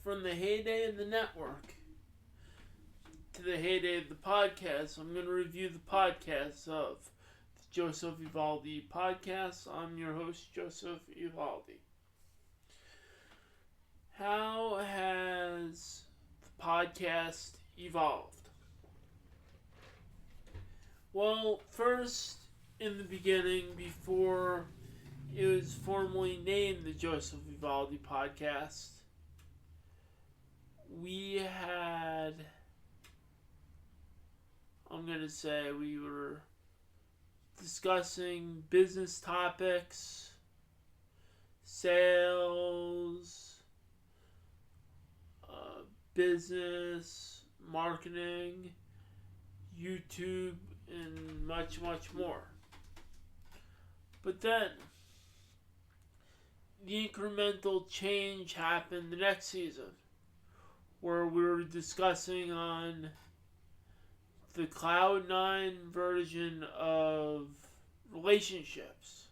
from the heyday of the network to the heyday of the podcast, I'm going to review the podcast of the Joseph Evaldi Podcast. I'm your host, Joseph Evaldi. How has the podcast evolved? Well, first, in the beginning, before it was formally named the Joseph Evaldi Podcast, we were discussing business topics, sales, business, marketing, YouTube, and much, much more. But then, the incremental change happened the next season, where we were discussing on the Cloud9 version of relationships.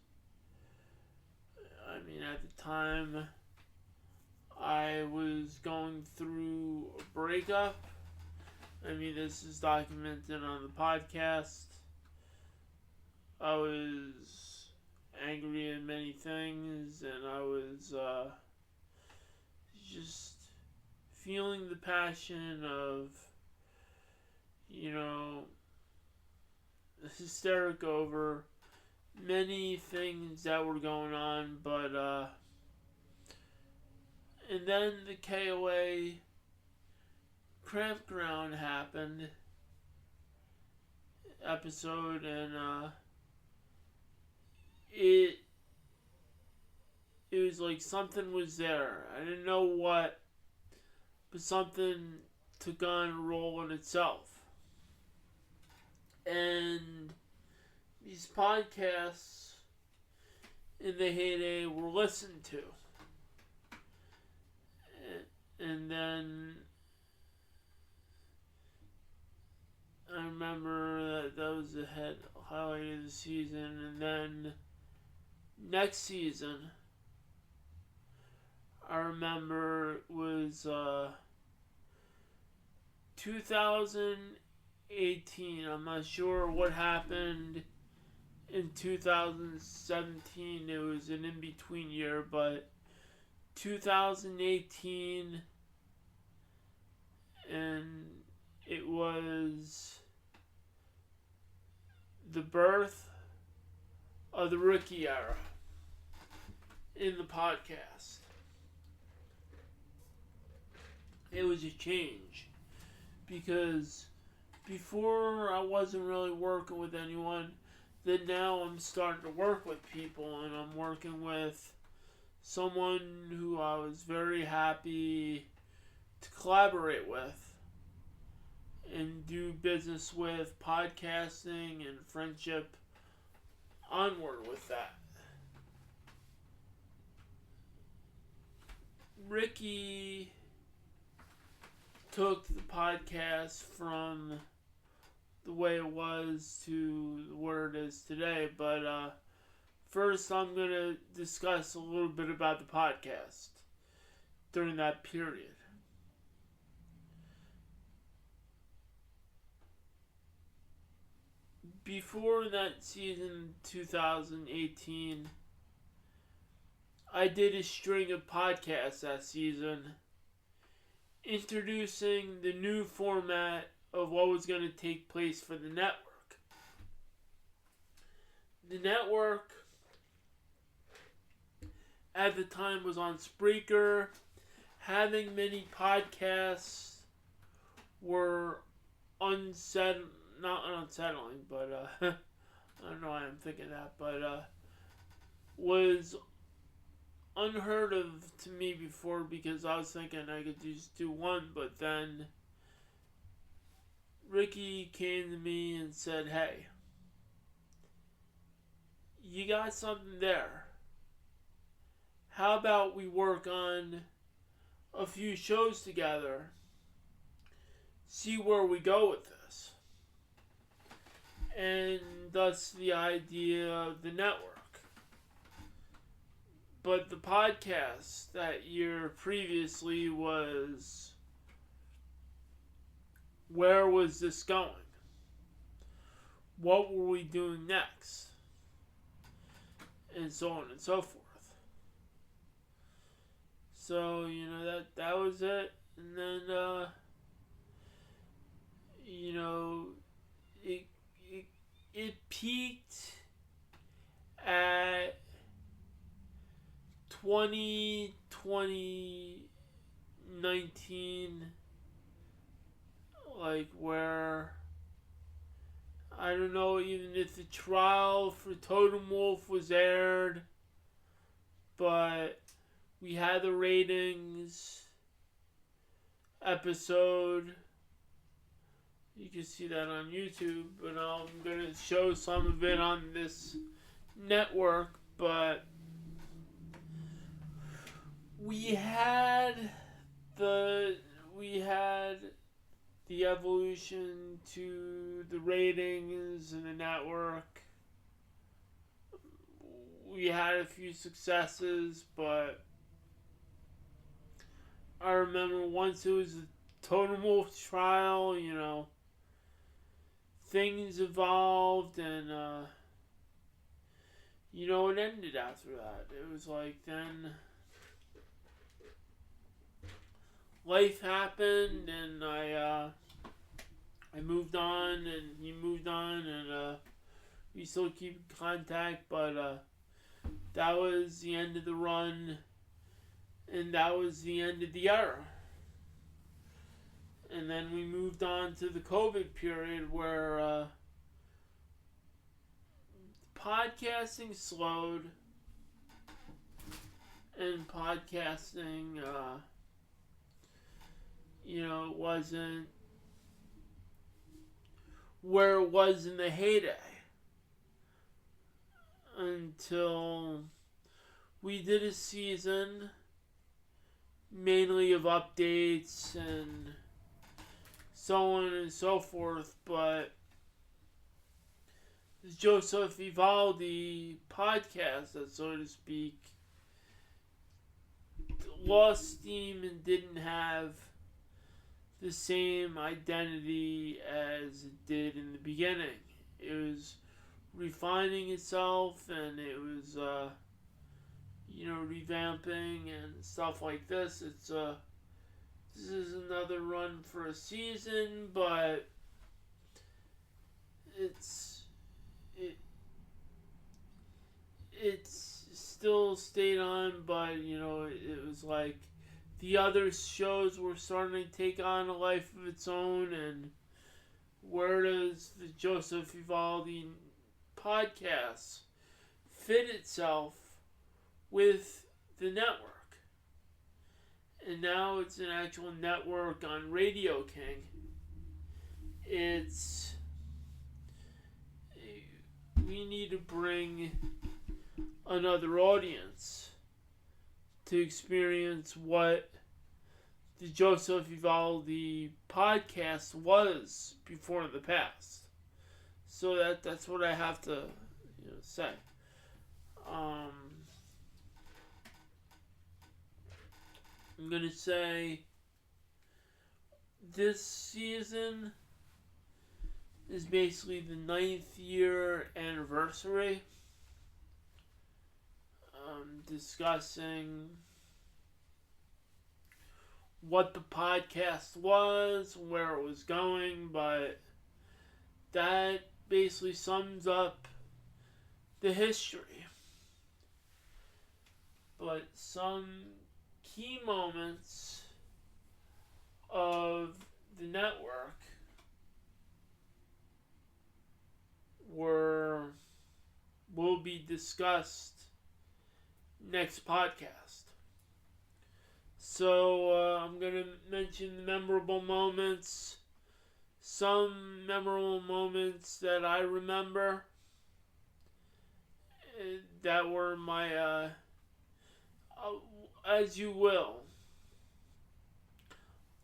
I mean, at the time, I was going through a breakup. I mean, this is documented on the podcast. I was angry at many things, and I was just feeling the passion of, hysteric over many things that were going on, but and then the KOA campground happened episode, and it was like something was there. I didn't know what, but something took on a role in itself. And these podcasts in the heyday were listened to. And then I remember that was the highlight of the season. And then next season, I remember was 2018. I'm not sure what happened in 2017. It was an in-between year, but 2018, and it was the birth of the Ricky era in the podcast. It was a change, because before I wasn't really working with anyone. Then now I'm starting to work with people, and I'm working with someone who I was very happy to collaborate with and do business with, podcasting and friendship onward with that. Ricky took the podcast from the way it was to where it is today, but first I'm going to discuss a little bit about the podcast during that period. Before that season 2018, I did a string of podcasts that season introducing the new format of what was going to take place for the network. The network at the time was on Spreaker. Having many podcasts were not unsettling, but I don't know why I'm thinking that, but was unheard of to me before, because I was thinking I could just do one, but then Ricky came to me and said, "Hey, you got something there. How about we work on a few shows together, see where we go with this?" And thus the idea of the network. but the podcast that year previously was, where was this going? What were we doing next? And so on and so forth. So, that was it. And then, it, it peaked at 2019, like, where I don't know even if the trial for Totem Wolf was aired, but we had the ratings episode. You can see that on YouTube, but I'm going to show some of it on this network. But we had the evolution to the ratings and the network. We had a few successes, but I remember once it was a Totem Wolf trial, things evolved, and it ended after that. It was like, then life happened, and I moved on, and he moved on, and we still keep in contact, but that was the end of the run, and that was the end of the era. And then we moved on to the COVID period where podcasting slowed, and podcasting, wasn't where it was in the heyday until we did a season mainly of updates and so on and so forth, but the Joseph Evaldi Podcast, so to speak, lost steam and didn't have the same identity as it did in the beginning. It was refining itself, and it was, revamping and stuff like this. This is another run for a season, but it's still stayed on, but it was like the other shows were starting to take on a life of its own. And where does the Joseph Evaldi Podcast fit itself with the network? And now it's an actual network on Radio King. We need to bring another audience to experience what the Joseph Evaldi Podcast was before in the past. So that's what I have to say. I'm going to say this season is basically the 9th year anniversary. Discussing what the podcast was, where it was going, but that basically sums up the history. But some key moments of the network will be discussed next podcast. So I'm going to mention the memorable moments, some memorable moments that I remember that were my, as you will.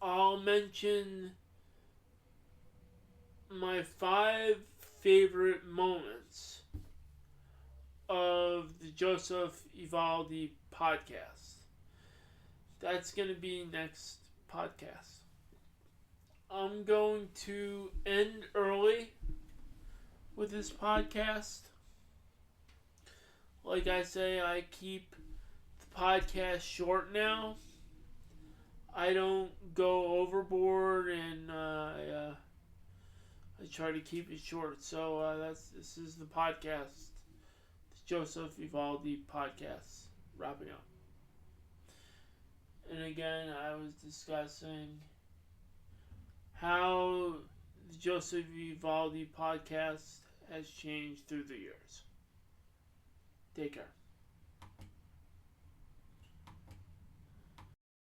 I'll mention my 5 favorite moments of the Joseph Evaldi Podcast. That's going to be next podcast. I'm going to end early with this podcast. Like I say, I keep the podcast short now. I don't go overboard, and I try to keep it short. So this is the podcast, the Joseph Evaldi Podcast, wrapping up. And again, I was discussing how the Joseph Evaldi Podcast has changed through the years. Take care.